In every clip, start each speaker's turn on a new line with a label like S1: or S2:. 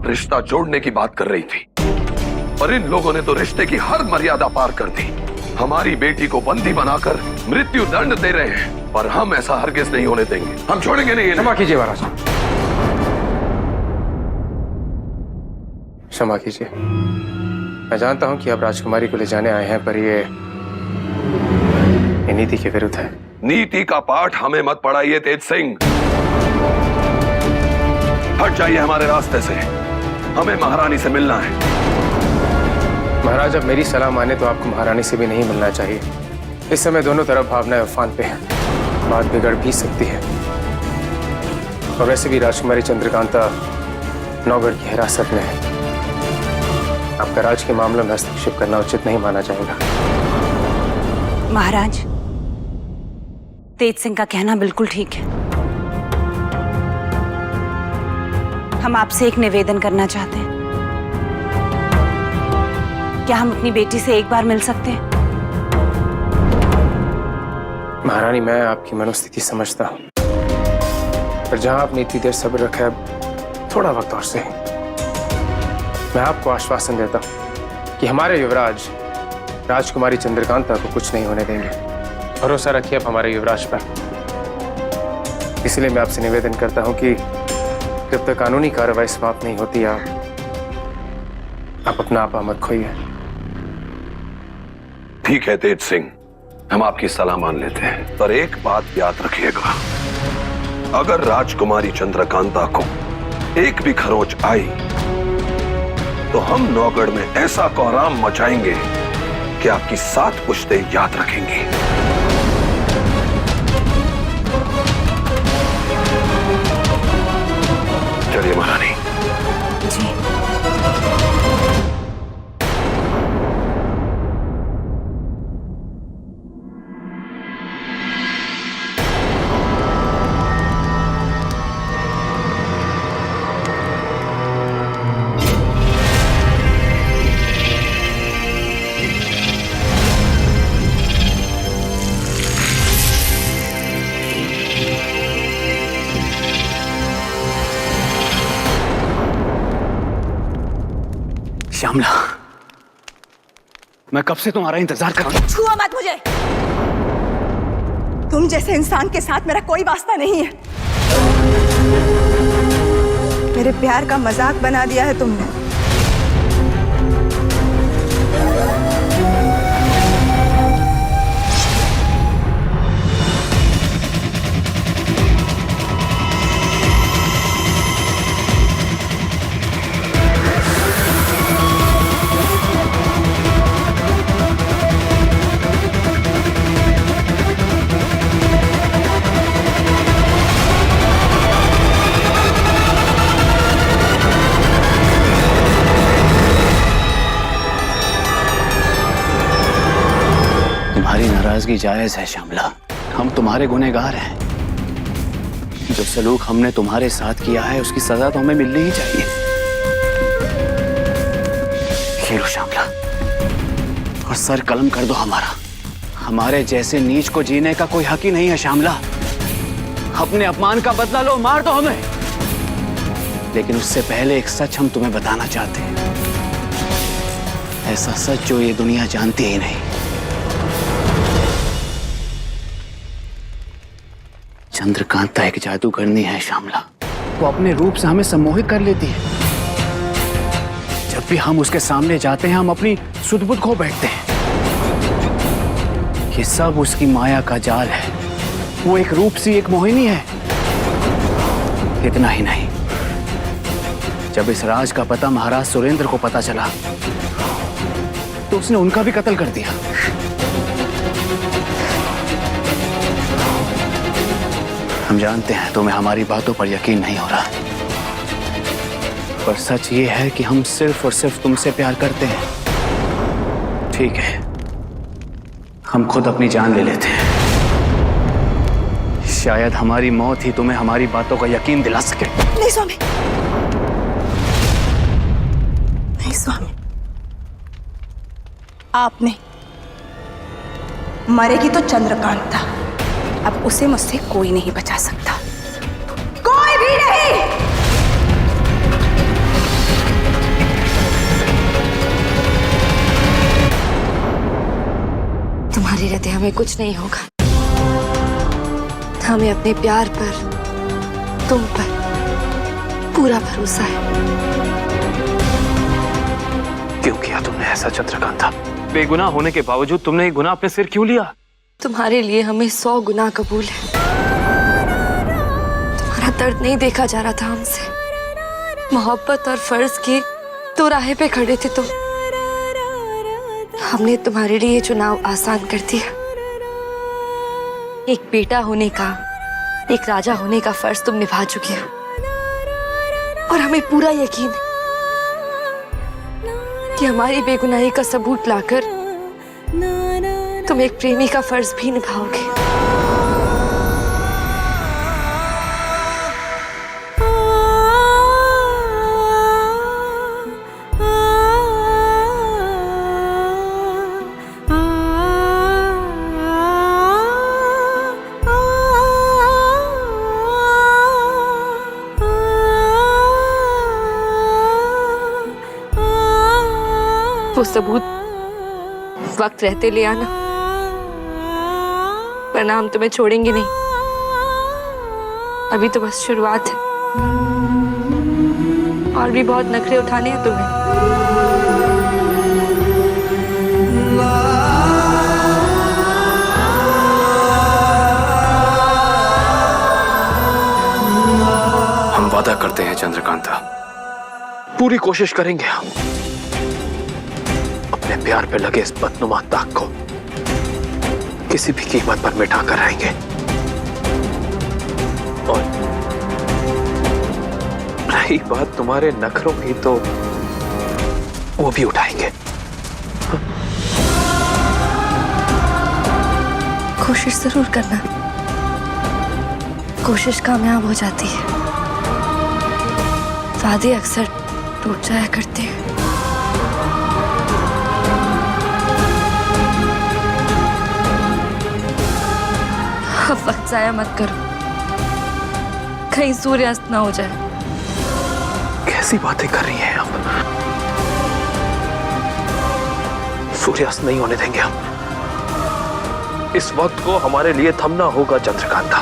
S1: आप रिश्ता जोड़ने की बात कर रही थी, पर इन लोगों ने तो रिश्ते की हर मर्यादा पार कर दी। हमारी बेटी को बंदी बनाकर मृत्यु दंड दे रहे हैं, पर हम ऐसा हरगिज नहीं होने देंगे। हम छोड़ेंगे नहीं।
S2: क्षमा कीजिए महाराज, क्षमा कीजिए। मैं जानता हूं कि आप राजकुमारी को ले जाने आए हैं, पर ये नीति के विरुद्ध है।
S1: नीति का पाठ हमें मत पढ़ाइए तेज सिंह। हट जाइए हमारे रास्ते से, हमें महारानी से मिलना है।
S2: महाराज, अब मेरी सलाह माने तो आपको महारानी से भी नहीं मिलना चाहिए। इस समय दोनों तरफ भावनाएं उफान पे हैं, बात बिगड़ भी सकती है। और वैसे भी राजकुमारी चंद्रकांता नौगढ़ की हिरासत में है। आपका राज के मामलों में हस्तक्षेप करना उचित नहीं माना जाएगा।
S3: महाराज, तेज सिंह का कहना बिल्कुल ठीक है। हम आपसे एक निवेदन करना चाहते हैं। क्या हम अपनी बेटी से एक बार मिल सकते हैं?
S2: महारानी, मैं आपकी मनोस्थिति समझता हूं, पर जहां आपने इतनी देर सब्र रखा है, थोड़ा वक्त और सही। मैं आपको आश्वासन देता हूं कि हमारे युवराज राजकुमारी चंद्रकांता को कुछ नहीं होने देंगे। भरोसा रखिए आप हमारे युवराज पर। इसलिए मैं आपसे निवेदन करता हूं कि जब तक कानूनी कार्रवाई समाप्त नहीं होती, आप अपना आपा मत खोइए।
S1: ठीक है तेज सिंह, हम आपकी सलाह मान लेते हैं, पर एक बात याद रखिएगा, अगर राजकुमारी चंद्रकांता को एक भी खरोंच आई तो हम नौगढ़ में ऐसा कोहराम मचाएंगे कि आपकी 7 पुश्तें याद रखेंगी। चलिए महारानी।
S3: जी।
S4: श्यामला, मैं कब से तुम्हारा इंतजार कर रहा हूं।
S5: छुओ मत मुझे। तुम जैसे इंसान के साथ मेरा कोई वास्ता नहीं है। मेरे प्यार का मजाक बना दिया है तुमने।
S4: तुम्हारी नाराजगी जायज है श्यामला, हम तुम्हारे गुनहगार हैं। जो सलूक हमने तुम्हारे साथ किया है उसकी सजा तो हमें मिलनी ही चाहिए। ये लो श्यामला, और सर कलम कर दो हमारा। हमारे जैसे नीच को जीने का कोई हक ही नहीं है श्यामला। अपने अपमान का बदला लो, मार दो हमें, लेकिन उससे पहले एक सच हम तुम्हें बताना चाहते हैं। ऐसा सच जो ये दुनिया जानती ही नहीं। चंद्रकांता एक जादूगरनी है श्यामला, वो अपने रूप से हमें सम्मोहित कर लेती है। जब भी हम उसके सामने जाते हैं, हम अपनी सुध-बुध खो बैठते हैं। ये सब उसकी माया का जाल है। वो एक रूप सी एक मोहिनी है। इतना ही नहीं, जब इस राज का पता महाराज सुरेंद्र को पता चला तो उसने उनका भी कत्ल कर दिया। हम जानते हैं तुम्हें हमारी बातों पर यकीन नहीं हो रहा, पर सच ये है कि हम सिर्फ और सिर्फ तुमसे प्यार करते हैं। ठीक है, हम खुद अपनी जान ले लेते हैं। शायद हमारी मौत ही तुम्हें हमारी बातों का यकीन दिला सके।
S5: नहीं स्वामी, नहीं स्वामी, आप नहीं। मरेगी तो चंद्रकांता, अब उसे मुझसे कोई नहीं बचा सकता, कोई भी नहीं। तुम्हारे रहते हमें कुछ नहीं होगा। हमें अपने प्यार पर, तुम पर पूरा भरोसा है।
S4: क्यों किया तुमने ऐसा चंद्रकांता? बेगुनाह होने के बावजूद तुमने ये गुनाह अपने सिर क्यों लिया?
S5: तुम्हारे लिए हमें 100 गुना कबूल है। तुम्हारा दर्द नहीं देखा जा रहा था हमसे। मोहब्बत और फर्ज के दो राहे पे खड़े थे तुम। हमने तुम्हारे लिए चुनाव आसान कर दिया। एक बेटा होने का, एक राजा होने का फर्ज तुम निभा चुके हो और हमें पूरा यकीन है कि हमारी बेगुनाही का सबूत लाकर तुम एक प्रेमी का फर्ज भी निभाओगे। वो सबूत वक्त रहते ले आना, वरना हम तुम्हें छोड़ेंगे नहीं। अभी तो बस शुरुआत है और भी बहुत नखरे उठाने हैं तुम्हें।
S2: हम वादा करते हैं चंद्रकांता, पूरी कोशिश करेंगे हम अपने प्यार पे लगे इस बदनुमा दाग को किसी भी कीमत पर मिटा कर आएंगे। और रही बात तुम्हारे नखरों की, तो वो भी उठाएंगे।
S5: कोशिश जरूर करना, कोशिश कामयाब हो जाती है। वादे अक्सर टूट जाया करते हैं। अब वक्त जाया मत करो, कहीं सूर्यास्त ना हो जाए।
S2: कैसी बातें कर रही हैं आप? सूर्यास्त नहीं होने देंगे हम। इस वक्त को हमारे लिए थमना होगा चंद्रकांता।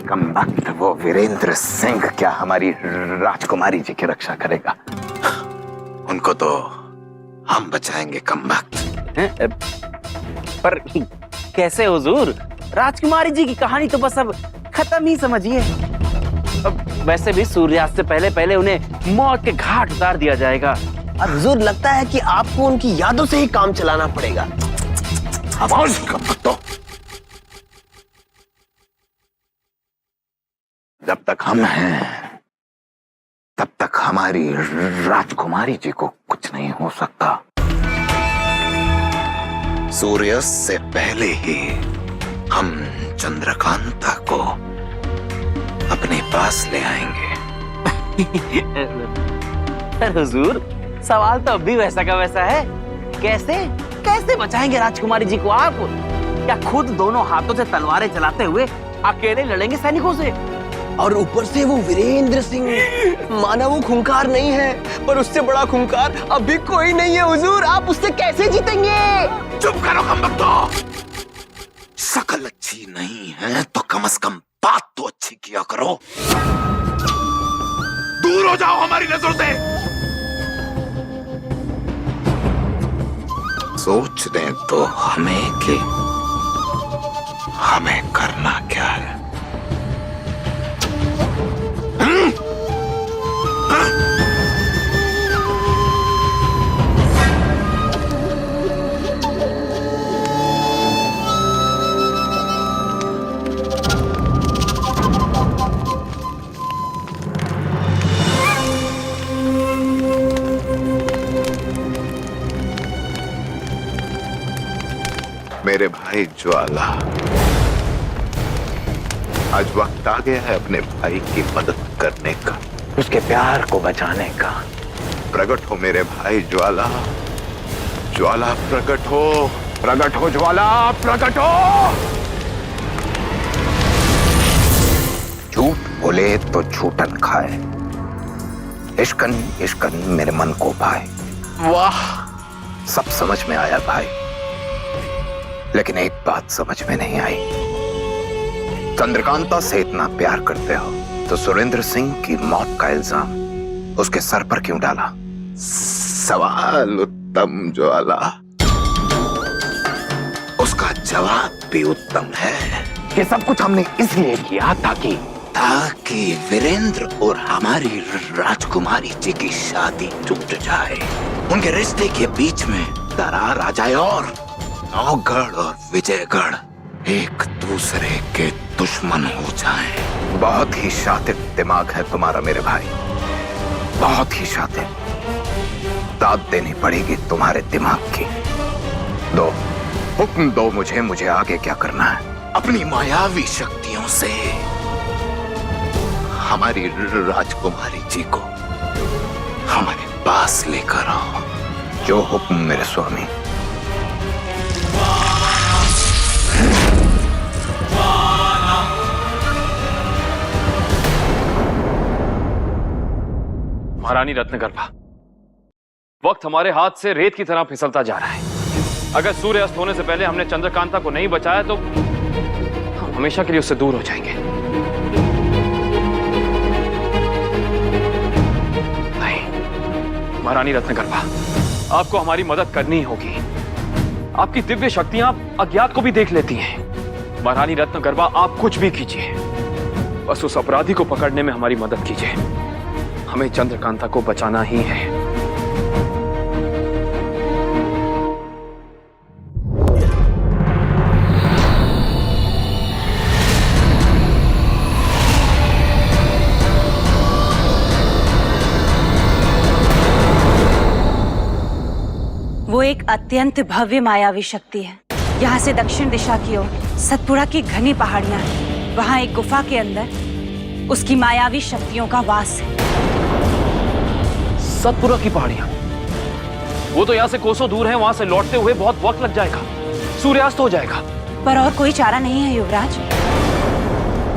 S6: कम वक्त वो वीरेंद्र सिंह क्या हमारी राजकुमारी जी की रक्षा करेगा? उनको तो हम बचाएंगे कम वक्त।
S7: पर कैसे हुजूर? राजकुमारी जी की कहानी तो बस अब खत्म ही समझिए। अब वैसे भी सूर्यास्त से पहले पहले उन्हें मौत के घाट उतार दिया जाएगा।
S8: और हुजूर, लगता है कि आपको उनकी यादों से ही काम चलाना पड़ेगा।
S6: आवाज कम कर दो। जब तक हम हैं तब तक हमारी राजकुमारी जी को कुछ नहीं हो सकता। सूर्यास्त से पहले ही हम चंद्रकांता को अपने पास ले आएंगे।
S7: पर हुजूर, सवाल तो अब भी वैसा का वैसा है। कैसे कैसे बचाएंगे राजकुमारी जी को आप? क्या खुद दोनों हाथों से तलवारें चलाते हुए अकेले लड़ेंगे सैनिकों से?
S8: और ऊपर से वो वीरेंद्र सिंह, माना वो खूंखार नहीं है, पर उससे बड़ा खूंखार अभी कोई नहीं है हुजूर। आप उससे कैसे जीतेंगे?
S6: चुप करो कम बख्तो। शकल अच्छी नहीं है तो कम से कम बात तो अच्छी किया करो। दूर हो जाओ हमारी नजरों से। सोच दें तो हमें कि हमें करना क्या है। मेरे भाई ज्वाला, आज वक्त आ गया है अपने भाई की मदद करने का। उसके प्यार को बचाने का। प्रकट हो मेरे भाई ज्वाला, ज्वाला प्रकट हो, प्रकट हो ज्वाला, प्रकट हो। झूठ बोले तो झूठन खाए, इश्कन इश्कन मेरे मन को भाए।
S4: वाह,
S6: सब समझ में आया भाई, लेकिन एक बात समझ में नहीं आई। चंद्रकांता से इतना प्यार करते हो तो सुरेंद्र सिंह की मौत का इल्जाम उसके सर पर क्यों डाला? सवाल उत्तम ज्वाला, उसका जवाब भी उत्तम है। ये सब कुछ हमने इसलिए किया ताकि वीरेंद्र और हमारी राजकुमारी जी की शादी टूट जाए, उनके रिश्ते के बीच में दरार आ जाए और नौगढ़ और विजयगढ़ एक दूसरे के दुश्मन हो जाएं। बहुत ही शातिर दिमाग है तुम्हारा मेरे भाई, बहुत ही शातिर। दाद देनी पड़ेगी तुम्हारे दिमाग की। दो हुक्म दो मुझे आगे क्या करना है। अपनी मायावी शक्तियों से हमारी राजकुमारी जी को हमारे पास लेकर आओ। जो हुक्म मेरे स्वामी।
S9: महारानी रत्नगर्भा, वक्त हमारे हाथ से रेत की तरह फिसलता जा रहा है। अगर सूर्य अस्त होने से पहले हमने चंद्रकांता को नहीं बचाया तो हम हमेशा के लिए उससे दूर हो जाएंगे। नहीं, महारानी रत्नगर्भा, आपको हमारी मदद करनी होगी। आपकी दिव्य शक्तियां अज्ञात को भी देख लेती हैं। महारानी रत्नगर्भा, आप कुछ भी कीजिए, बस उस अपराधी को पकड़ने में हमारी मदद कीजिए। हमें चंद्रकांता को बचाना ही है।
S3: वो एक अत्यंत भव्य मायावी शक्ति है। यहाँ से दक्षिण दिशा की ओर सतपुड़ा की घनी पहाड़ियां हैं। वहाँ एक गुफा के अंदर उसकी मायावी शक्तियों का वास है।
S9: सतपुरा की पहाड़ियां, वो तो यहाँ से कोसों दूर है। वहां से लौटते हुए बहुत वक्त लग जाएगा, सूर्यास्त हो जाएगा।
S3: पर और कोई चारा नहीं है युवराज।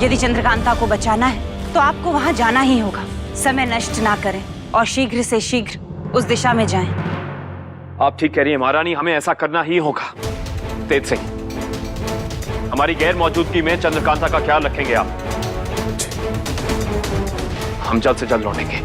S3: यदि चंद्रकांता को बचाना है तो आपको वहां जाना ही होगा। समय नष्ट ना करें और शीघ्र से शीघ्र उस दिशा में जाएं।
S9: आप ठीक कह रही हैं महारानी, हमें ऐसा करना ही होगा। तेज सिंह, हमारी गैर मौजूदगी में चंद्रकांता का ख्याल रखेंगे आप। हम जल्द से जल्द लौटेंगे।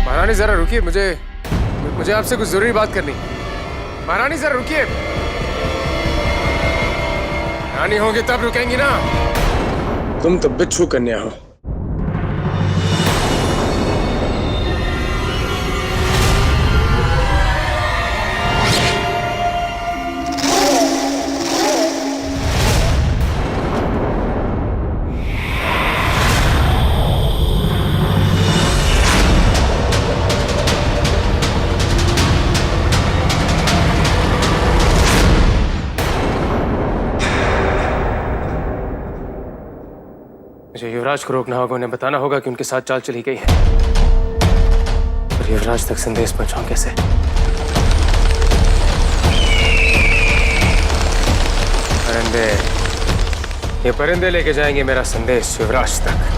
S2: महारानी जरा रुकिए, मुझे आपसे कुछ जरूरी बात करनी। महारानी जरा रुकिए। रानी होगी तब रुकेंगी ना। तुम तो बिच्छू कन्या हो। मुझे युवराज को रोकना होगा। उन्हें बताना होगा कि उनके साथ चाल चली गई है। और युवराज तक संदेश पहुंचाऊं कैसे? परिंदे, ये परिंदे लेके जाएंगे मेरा संदेश युवराज तक।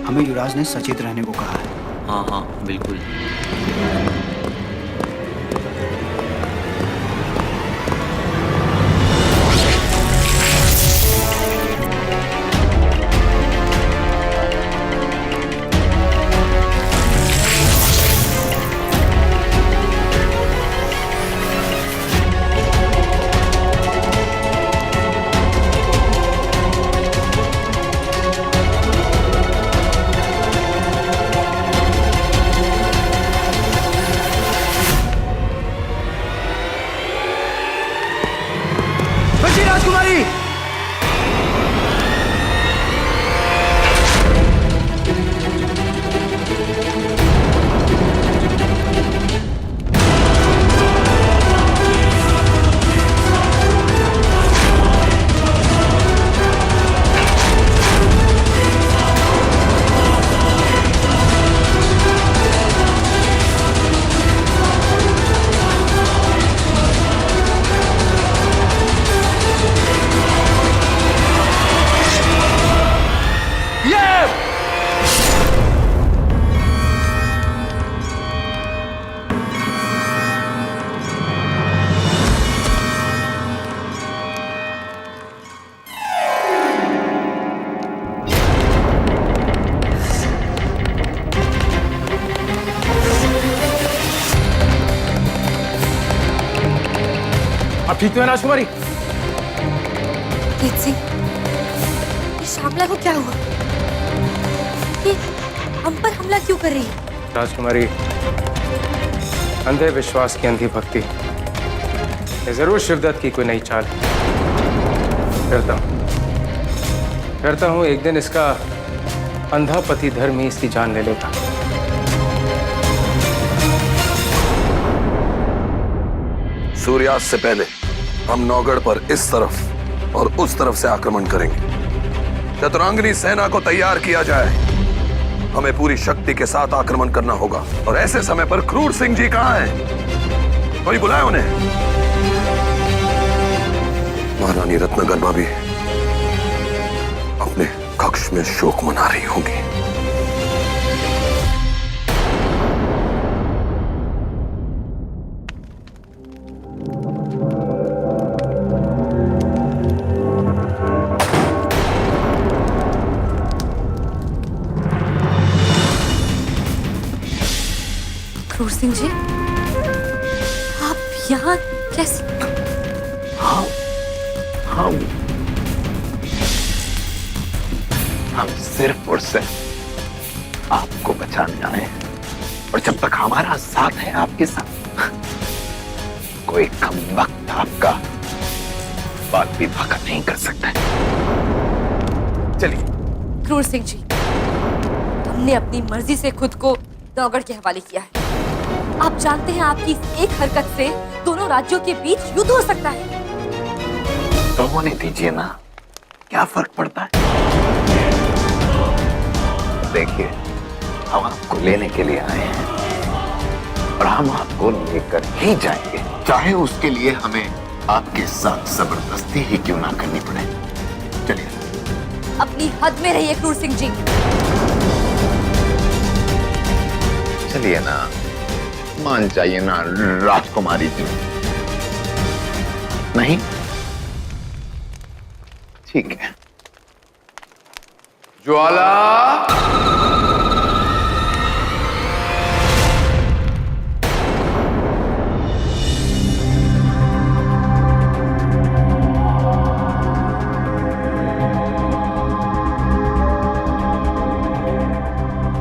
S10: हमें युवराज ने सचेत रहने को कहा है।
S4: हाँ हाँ बिल्कुल। जी राजकुमारी।
S2: आप ठीक तो है राजकुमारी?
S5: कीर्ति सिंह, ये श्यामला को क्या हुआ? ये हम पर हमला क्यों कर रही है?
S2: राजकुमारी, अंधे विश्वास की अंधी भक्ति, ये जरूर शिवदत्त की कोई नई चाल है। डरता हूं एक दिन इसका अंधा पति धर्म ही इसकी जान ले लेगा।
S1: सूर्यास्त से पहले हम नौगढ़ पर इस तरफ और उस तरफ से आक्रमण करेंगे। चतुरांगिनी सेना को तैयार किया जाए। हमें पूरी शक्ति के साथ आक्रमण करना होगा। और ऐसे समय पर क्रूर सिंह जी कहाँ हैं? कोई बुलाए उन्हें। महारानी रत्नगर्भा भी अपने कक्ष में शोक मना रही होंगी।
S5: क्रूर सिंह जी, आप यहाँ कैसे?
S6: हम सिर्फ और सिर्फ आपको बचाने आए हैं। और जब तक हमारा साथ है आपके साथ, कोई कमबख्त आपका बात भी धोखा नहीं कर सकता। चलिए।
S5: क्रूर सिंह जी, हमने अपनी मर्जी से खुद को नौगढ़ के हवाले किया है। आप जानते हैं आपकी इस एक हरकत से दोनों राज्यों के बीच युद्ध हो सकता है।
S6: तो होने दीजिए ना, क्या फर्क पड़ता है? देखिए, हम आपको लेने के लिए आए हैं और हम आपको लेकर ही जाएंगे, चाहे उसके लिए हमें आपके साथ जबरदस्ती ही क्यों ना करनी पड़े। चलिए।
S5: अपनी हद में रहिए क्रूर सिंह जी।
S6: चलिए ना, मान जाइए ना राजकुमारी जी। नहीं? ठीक है।
S9: ज्वाला,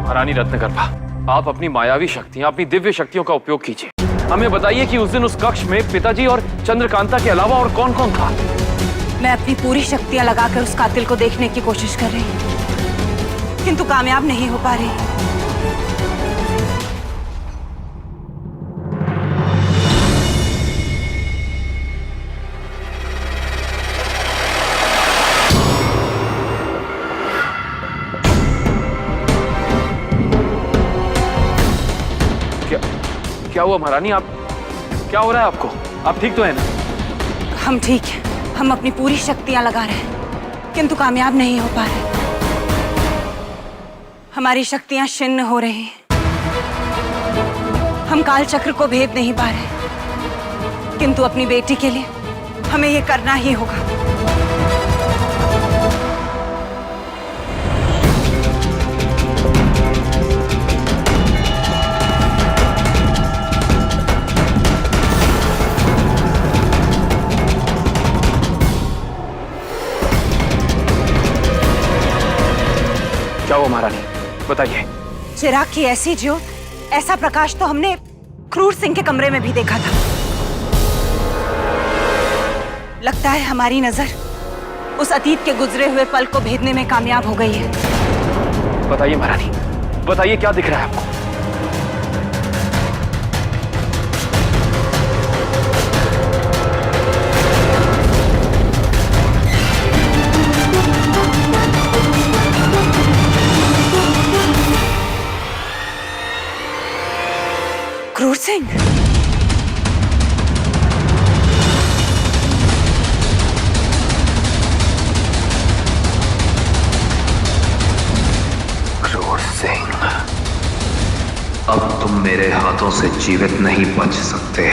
S9: महारानी रत्नगर्भा, आप अपनी मायावी शक्तियां, अपनी दिव्य शक्तियों का उपयोग कीजिए। हमें बताइए कि उस दिन उस कक्ष में पिताजी और चंद्रकांता के अलावा और कौन कौन था?
S3: मैं अपनी पूरी शक्तियां लगाकर उस कातिल को देखने की कोशिश कर रही हूँ, किंतु कामयाब नहीं हो पा रही।
S9: क्या हुआ महारानी? आप क्या हो रहा है आपको? आप ठीक तो है ना?
S3: हम ठीक हैं। हम अपनी पूरी शक्तियां लगा रहे हैं, किंतु कामयाब नहीं हो पा रहे। हमारी शक्तियां छिन्न हो रही हैं। हम काल चक्र को भेद नहीं पा रहे, किंतु अपनी बेटी के लिए हमें ये करना ही होगा।
S9: क्या हुआ महारानी? बताइए।
S3: चिराग की ऐसी ज्योत, ऐसा प्रकाश तो हमने क्रूर सिंह के कमरे में भी देखा था। लगता है हमारी नजर उस अतीत के गुजरे हुए पल को भेदने में कामयाब हो गई है।
S9: बताइए महारानी, बताइए क्या दिख रहा है आपको?
S3: क्रूर सिंह,
S6: क्रूर सिंह, अब तुम मेरे हाथों से जीवित नहीं बच सकते।